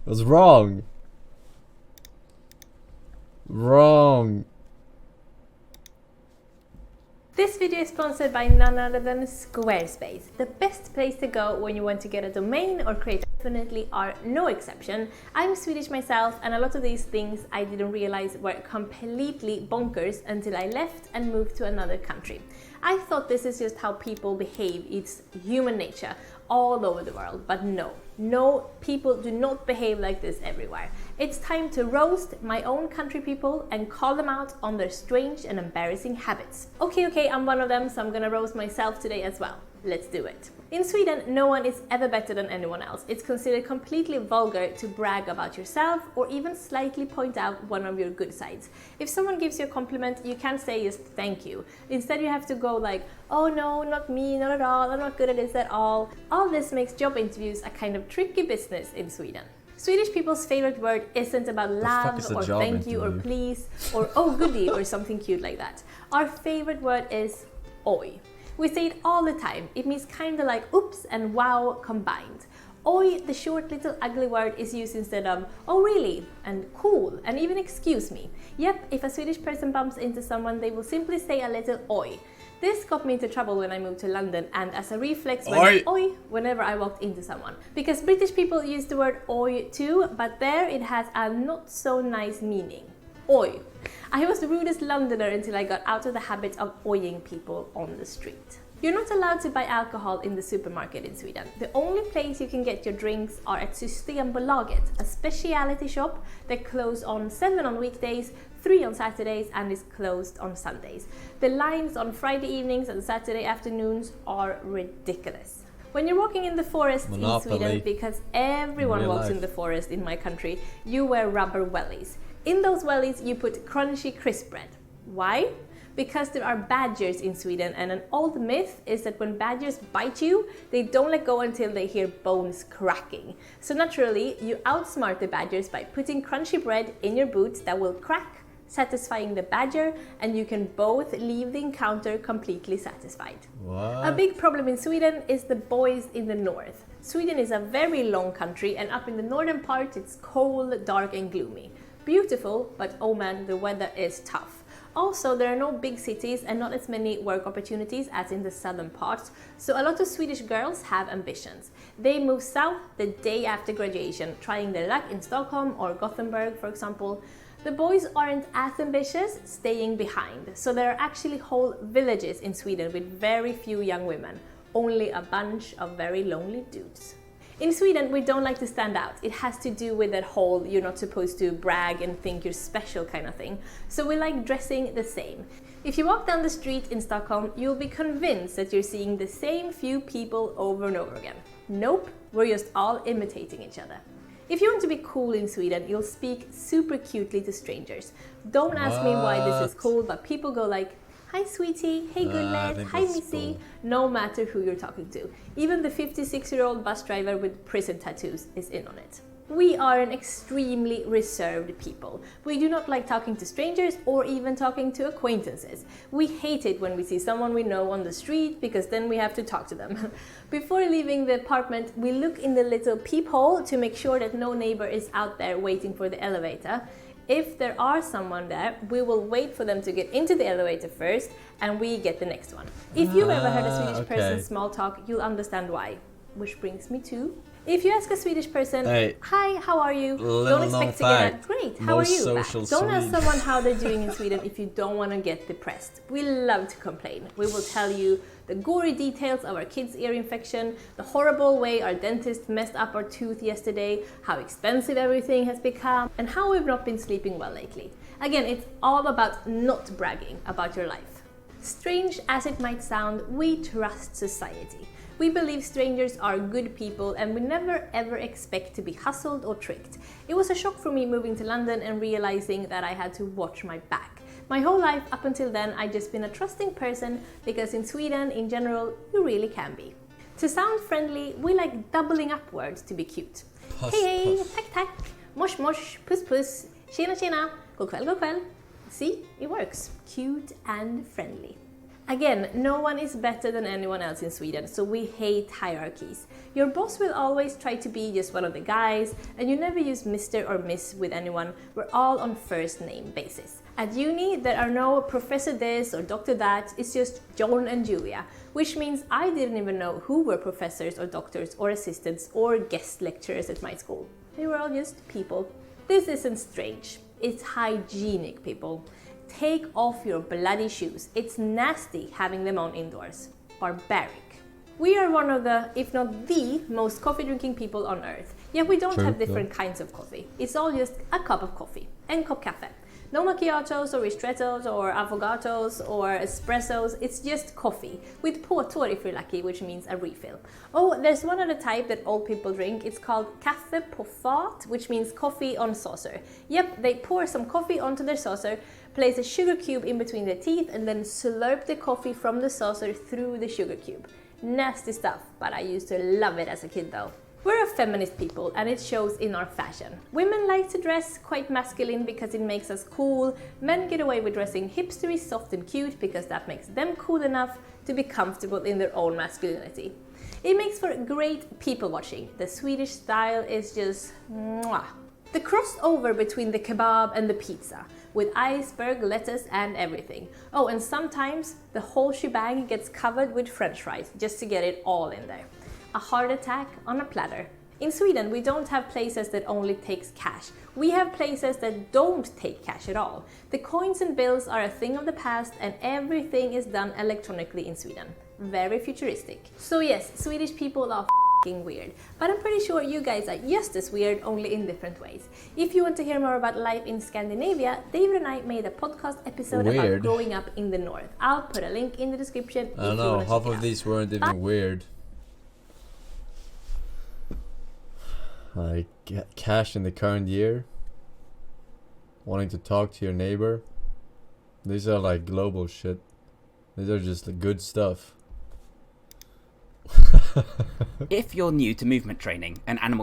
It was wrong. Wrong. This video is sponsored by none other than Squarespace. The best place to go when you want to get a domain or create definitely are no exception. I'm Swedish myself, and a lot of these things I didn't realize were completely bonkers until I left and moved to another country. I thought this is just how people behave, it's human nature all over the world, but no, people do not behave like this everywhere. It's time to roast my own country people and call them out on their strange and embarrassing habits. Okay, I'm one of them, so I'm gonna roast myself today as well. Let's do it. In Sweden, no one is ever better than anyone else. It's considered completely vulgar to brag about yourself or even slightly point out one of your good sides. If someone gives you a compliment, you can't say just thank you. Instead, you have to go like, oh no, not me, not at all, I'm not good at this at all. All this makes job interviews a kind of tricky business in Sweden. Swedish people's favorite word isn't about love or thank you or please or oh goody or something cute like that. Our favorite word is oj. We say it all the time. It means kinda like oops and wow combined. Oj, the short little ugly word, is used instead of oh really and cool and even excuse me. Yep, if a Swedish person bumps into someone, they will simply say a little oj. This got me into trouble when I moved to London, and as a reflex went oi whenever I walked into someone. Because British people use the word oi too, but there it has a not so nice meaning. Oi. I was the rudest Londoner until I got out of the habit of oying people on the street. You're not allowed to buy alcohol in the supermarket in Sweden. The only place you can get your drinks are at Systembolaget, a specialty shop that closes on 7 on weekdays, 3 on Saturdays, and is closed on Sundays. The lines on Friday evenings and Saturday afternoons are ridiculous. When you're walking in the forest in Sweden, because everyone walks in the forest in my country, you wear rubber wellies. In those wellies, you put crunchy crisp bread. Why? Because there are badgers in Sweden, and an old myth is that when badgers bite you, they don't let go until they hear bones cracking. So naturally, you outsmart the badgers by putting crunchy bread in your boots that will crack, satisfying the badger, and you can both leave the encounter completely satisfied. What? A big problem in Sweden is the boys in the north. Sweden is a very long country, and up in the northern part, it's cold, dark, and gloomy. Beautiful, but oh man, the weather is tough. Also, there are no big cities and not as many work opportunities as in the southern parts, so a lot of Swedish girls have ambitions. They move south the day after graduation, trying their luck in Stockholm or Gothenburg, for example. The boys aren't as ambitious, staying behind, so there are actually whole villages in Sweden with very few young women, only a bunch of very lonely dudes. In Sweden, we don't like to stand out. It has to do with that whole you're not supposed to brag and think you're special kind of thing. So we like dressing the same. If you walk down the street in Stockholm, you'll be convinced that you're seeing the same few people over and over again. Nope, we're just all imitating each other. If you want to be cool in Sweden, you'll speak super cutely to strangers. Don't ask me why this is cool, but people go like, hi sweetie, hey goodness, hi missy, no matter who you're talking to. Even the 56-year-old bus driver with prison tattoos is in on it. We are an extremely reserved people. We do not like talking to strangers or even talking to acquaintances. We hate it when we see someone we know on the street because then we have to talk to them. Before leaving the apartment, we look in the little peephole to make sure that no neighbor is out there waiting for the elevator. If there are someone there, we will wait for them to get into the elevator first and we get the next one. If you've ever heard a Swedish person small talk, you'll understand why. Which brings me to, if you ask a Swedish person, hi, how are you? Don't expect to get a great, how are you? Don't ask someone how they're doing in Sweden if you don't want to get depressed. We love to complain. We will tell you the gory details of our kid's ear infection, the horrible way our dentist messed up our tooth yesterday, how expensive everything has become, and how we've not been sleeping well lately. Again, it's all about not bragging about your life. Strange as it might sound, we trust society. We believe strangers are good people and we never ever expect to be hustled or tricked. It was a shock for me moving to London and realizing that I had to watch my back. My whole life up until then, I'd just been a trusting person because in Sweden, in general, you really can be. To sound friendly, we like doubling up words to be cute. Puss, Hej, puss. tack tack, mosh mosh, puss puss, tjena tjena, god kväll god kväll. See, it works. Cute and friendly. Again, no one is better than anyone else in Sweden, so we hate hierarchies. Your boss will always try to be just one of the guys, and you never use Mr. or Miss with anyone. We're all on first name basis. At uni, there are no Professor this or Doctor that, it's just John and Julia, which means I didn't even know who were professors or doctors or assistants or guest lecturers at my school. They were all just people. This isn't strange, it's hygienic, people. Take off your bloody shoes. It's nasty having them on indoors. Barbaric. We are one of the, if not the, most coffee drinking people on earth. Yet we don't have different kinds of coffee. It's all just a cup of coffee. En kopp kaffe. No macchiatos or ristrettos or affogatos or espressos. It's just coffee. With påtår if you're lucky, which means a refill. Oh, there's one other type that old people drink. It's called kaffe på fat, which means coffee on saucer. Yep, they pour some coffee onto their saucer, place a sugar cube in between their teeth, and then slurp the coffee from the saucer through the sugar cube. Nasty stuff, but I used to love it as a kid though. We're a feminist people and it shows in our fashion. Women like to dress quite masculine because it makes us cool. Men get away with dressing hipstery, soft and cute because that makes them cool enough to be comfortable in their own masculinity. It makes for great people watching. The Swedish style is just mwah. The crossover between the kebab and the pizza, with iceberg, lettuce and everything. Oh, and sometimes the whole shebang gets covered with french fries just to get it all in there. A heart attack on a platter. In Sweden, we don't have places that only takes cash. We have places that don't take cash at all. The coins and bills are a thing of the past and everything is done electronically in Sweden. Very futuristic. So yes, Swedish people are weird, but I'm pretty sure you guys are just as weird, only in different ways. If you want to hear more about life in Scandinavia, David and I made a podcast episode about growing up in the north. I'll put a link in the description. I don't know, half of these weren't even weird. Like cash in the current year, wanting to talk to your neighbor. These are like global shit. These are just the good stuff. If you're new to movement training and animal